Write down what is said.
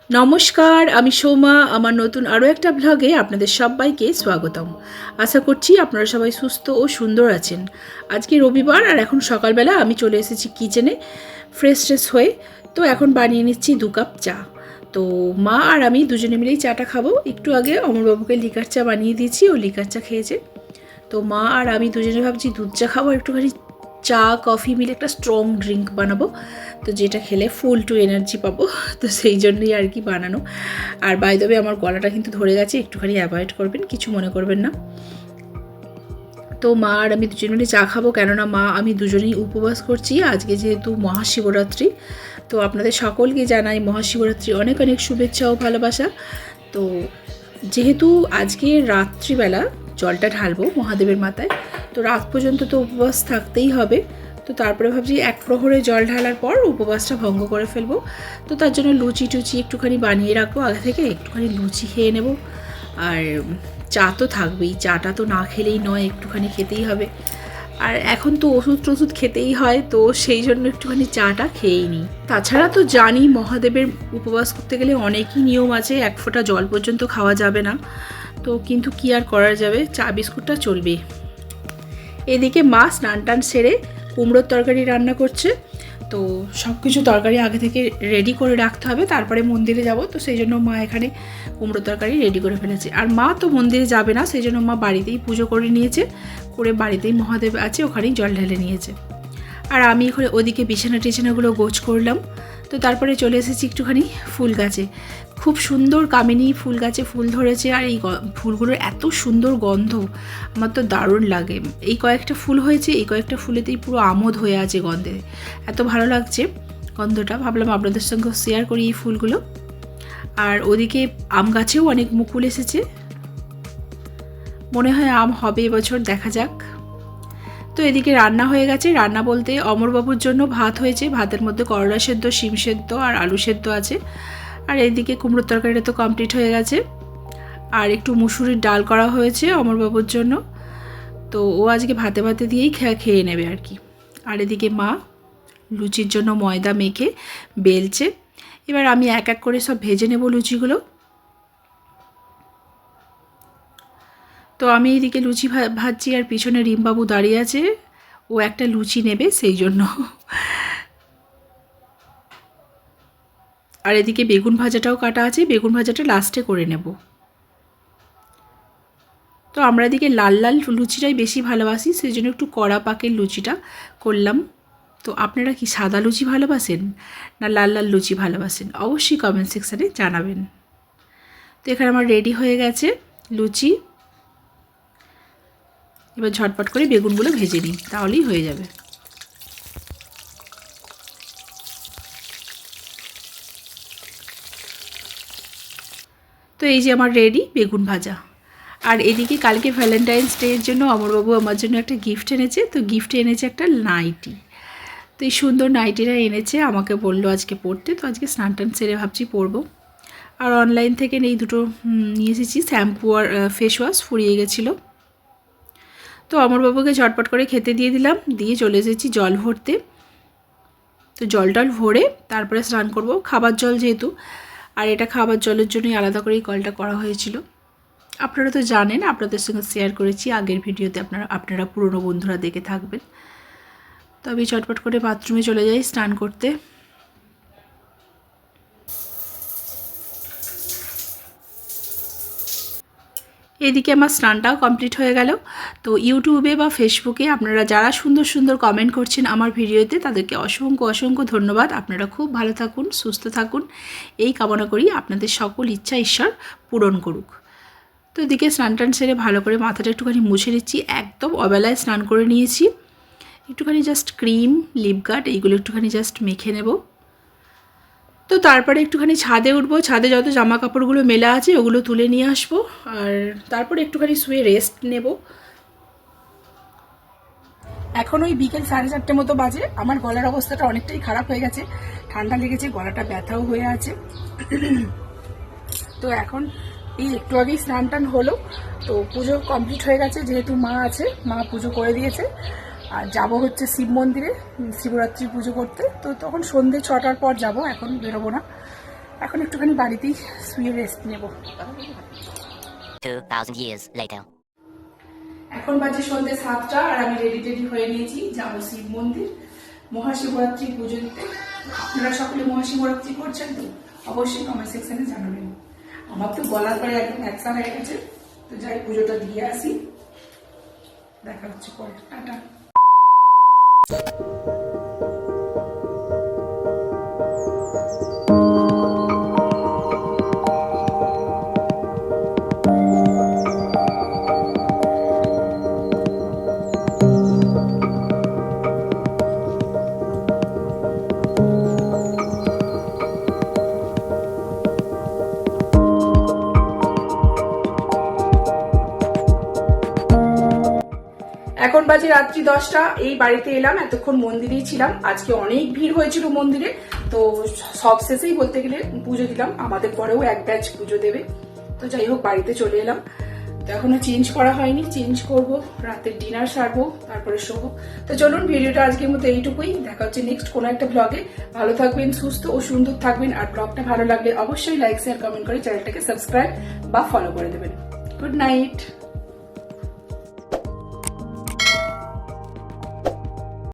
নমস্কার, আমি সৌমা। আমার নতুন আরও একটা ব্লগে আপনাদের সবাইকে স্বাগতম। আশা করছি আপনারা সবাই সুস্থ ও সুন্দর আছেন। আজকে রবিবার আর এখন সকালবেলা আমি চলে এসেছি কিচেনে ফ্রেশ হয়ে। তো এখন বানিয়ে নিচ্ছি 2 কাপ চা। তো মা আর আমি দুজনে মিলেই চাটা খাবো। একটু আগে অমরবাবুকে লিকার চা বানিয়ে দিয়েছি, ও লিকার চা খেয়েছে। তো মা আর আমি দুজনে ভাবছি দুধ চা খাবো, একটুখানি চা কফি মিলে একটা স্ট্রং ড্রিঙ্ক বানাবো, তো যেটা খেলে ফুল টু এনার্জি পাবো। তো সেই জন্যই আর কি বানানো। আর বাই দ্য ওয়ে আমার গলাটা কিন্তু ধরে গেছে, একটুখানি অ্যাভয়েড করবেন, কিছু মনে করবেন না। তো মা আর আমি দুজন মিলে চা খাবো, কেননা মা আমি দুজনেই উপবাস করছি আজকে, যেহেতু মহাশিবরাত্রি। তো আপনাদের সকলকে জানাই মহাশিবরাত্রি অনেক অনেক শুভেচ্ছা ও ভালোবাসা। তো যেহেতু আজকে রাত্রিবেলা জলটা ঢালবো মহাদেবের মাথায়, তো রাত পর্যন্ত তো উপবাস থাকতেই হবে। তো তারপরে ভাবছি 1 প্রহরে জল ঢালার পর উপবাসটা ভঙ্গ করে ফেলবো। তো তার জন্য লুচি টুচি একটুখানি বানিয়ে রাখবো আগে থেকে, একটুখানি লুচি খেয়ে নেব। আর চা তো থাকবেই, চাটা তো না খেলেই নয়, একটুখানি খেতেই হবে। আর এখন তো ওষুধ টষুধ খেতেই হয়, তো সেই জন্য একটুখানি চাটা খেয়েই নিই। তাছাড়া তো জানি মহাদেবের উপবাস করতে গেলে অনেকই নিয়ম আছে, 1 ফোঁটা জল পর্যন্ত খাওয়া যাবে না। তো কিন্তু কি আর করা যাবে, চা বিস্কুটটা চলবে। এদিকে মা স্নান টান সেরে কুমড়োর তরকারি রান্না করছে। তো সব কিছু তরকারি আগে থেকে রেডি করে রাখতে হবে, তারপরে মন্দিরে যাব। তো সেই জন্য মা এখানে কুমড়োর তরকারি রেডি করে ফেলেছে। আর মা তো মন্দিরে যাবে না, সেই জন্য মা বাড়িতেই পুজো করে নিয়েছে, করে বাড়িতেই মহাদেব আছে ওখানেই জল ঢেলে নিয়েছে। আর আমি এখানে ওদিকে বিছানা টিছানাগুলো গোছ করলাম। তো তারপরে চলে এসেছি একটুখানি ফুল গাছে। খুব সুন্দর কামিনী ফুল গাছে ফুল ধরেছে, আর এই ফুলগুলোর এত সুন্দর গন্ধ, আমার তো দারুণ লাগে। এই কয়েকটা ফুল হয়েছে, এই কয়েকটা ফুলেতেই পুরো আমোদ হয়ে আছে গন্ধে, এত ভালো লাগছে গন্ধটা। ভাবলাম আপনাদের সঙ্গে শেয়ার করি এই ফুলগুলো। আর ওদিকে আম গাছেও অনেক মুকুল এসেছে, মনে হয় আম হবে এবছর, দেখা যাক। তো এদিকে রান্না হয়ে গেছে। রান্না বলতে অমরবাবুর জন্য ভাত হয়েছে, ভাতের মধ্যে করলা সেদ্ধ, শিম সেদ্ধ আর আলু সেদ্ধ আছে। আর এইদিকে কুমড়োর তরকারিটা তো কমপ্লিট হয়ে গেছে। আর একটু মুসুরির ডাল করা হয়েছে অমরবাবুর জন্য, তো ও আজকে ভাতে ভাতে দিয়েই খেয়ে নেবে আর কি। আর এদিকে মা লুচির জন্য ময়দা মেখে বেলছে। এবার আমি এক এক করে সব ভেজে নেব লুচিগুলো। তো আমি এদিকে লুচি ভাজছি, আর পিছনে রিমবাবু দাঁড়িয়ে আছে, ও একটা লুচি নেবে সেই জন্য। আর এদিকে বেগুন ভাজাটাও কাটা আছে, বেগুন ভাজাটা লাস্টে করে নেব। তো আমরা এদিকে লাল লাল লুচিটাই বেশি ভালোবাসি, সেই জন্য একটু কড়া পাকের লুচিটা করলাম। তো আপনারা কি সাদা লুচি ভালোবাসেন না লাল লাল লুচি ভালোবাসেন, অবশ্যই কমেন্ট সেকশানে জানাবেন। তো এখানে আমার রেডি হয়ে গেছে লুচি। এবার ঝটপট করে বেগুনগুলো ভেজে নিই, তাহলেই হয়ে যাবে। তো এই যে আমার রেডি বেগুন ভাজা। আর এদিকে কালকে ভ্যালেন্টাইন্স ডের জন্য অমরবাবু আমার জন্য একটা গিফট এনেছে। তো গিফটে এনেছে একটা নাইটি। তো এই সুন্দর নাইটিটা এনেছে, আমাকে বললো আজকে পরতে। তো আজকে স্নান টান সেরে ভাবছি পরবো। আর অনলাইন থেকে এই দুটো নিয়ে এসেছি, শ্যাম্পু আর ফেস ওয়াশ, ফুরিয়ে গেছিলো। তো অমরবাবুকে ঝটপট করে খেতে দিয়ে দিলাম, দিয়ে চলে এসেছি জল ভরতে। তো জল টল ভরে তারপরে স্নান করব, খাবার জল যেহেতু। আর এটা খাবার জলের জন্যই আলাদা করেই কলটা করা হয়েছিল। আপনারা তো জানেন, আপনাদের সঙ্গে শেয়ার করেছি আগের ভিডিওতে, আপনারা পুরনো বন্ধুরা দেখে থাকবেন। তো আমি চটপট করে বাথরুমে চলে যাই স্নান করতে। এদিকে আমার স্নানটাও কমপ্লিট হয়ে গেল। তো ইউটিউবে বা ফেসবুকে আপনারা যারা সুন্দর সুন্দর কমেন্ট করছেন আমার ভিডিওতে, তাদেরকে অসংখ্য অসংখ্য ধন্যবাদ। আপনারা খুব ভালো থাকুন, সুস্থ থাকুন, এই কামনা করি। আপনাদের সকল ইচ্ছা ঈশ্বর পূরণ করুক। তো এদিকে স্নান টান সেরে ভালো করে মাথাটা একটুখানি মুছে নিচ্ছি। একদম অবেলায় স্নান করে নিয়েছি। একটুখানি জাস্ট ক্রিম, লিপ গার্ড এইগুলো একটুখানি জাস্ট মেখে নেব। তো তারপরে একটুখানি ছাদে উঠবো, ছাদে যত জামা কাপড়গুলো মেলা আছে ওগুলো তুলে নিয়ে আসবো। আর তারপরে একটুখানি শুয়ে রেস্ট নেব। এখন ওই বিকেল 4:30 মতো বাজে। আমার গলার অবস্থাটা অনেকটাই খারাপ হয়ে গেছে, ঠান্ডা লেগেছে, গলাটা ব্যথাও হয়ে আছে। তো এখন এই একটু আগেই স্নান টান হলো। তো পুজো কমপ্লিট হয়ে গেছে, যেহেতু মা আছে, মা পুজো করে দিয়েছে। আর যাব হচ্ছে শিব মন্দিরে শিবরাত্রি পুজো করতে। তো তখন সন্ধ্যে 6টার পর যাব, এখন বেরোবো না। এখন একটুখানি বাড়িতেই শুয়ে রেস্ট নেব। 2,000 years later. এখন বাজে সন্ধ্যে 7টা আর আমি রেডি হয়ে নিয়েছি, যাবো শিব মন্দির মহাশিবরাত্রি পুজো দিতে। আপনারা সকলে মহাশিবরাত্রি করছেন তো অবশ্যই কমেন্ট সেকশনে জানাবেন। আমার তো গলার পরে একদম একসা হয়ে গেছে, তো যাই পুজোটা দিয়ে আসি, দেখা হচ্ছে পরে, টাটা। এখন বাজে রাত্রি 10টা, এই বাড়িতে এলাম, এতক্ষণ মন্দিরেই ছিলাম। আজকে অনেক ভিড় হয়েছিল মন্দিরে, তো সব শেষেই বলতে গেলে পুজো দিলাম, আমাদের পরেও এক ব্যাচ পুজো দেবে। তো যাই হোক বাড়িতে চলে এলাম, তো এখনো চেঞ্জ করা হয়নি, চেঞ্জ করব, রাতের ডিনার সারবো, তারপরে শোবো। তো চলুন ভিডিওটা আজকের মতো এইটুকুই, দেখা হচ্ছে নেক্সট কোনো একটা ব্লগে। ভালো থাকবেন, সুস্থ ও সুন্দর থাকবেন, আর ব্লগটা ভালো লাগলে অবশ্যই লাইক শেয়ার কমেন্ট করে চ্যানেলটাকে সাবস্ক্রাইব বা ফলো করে দেবেন। Good night.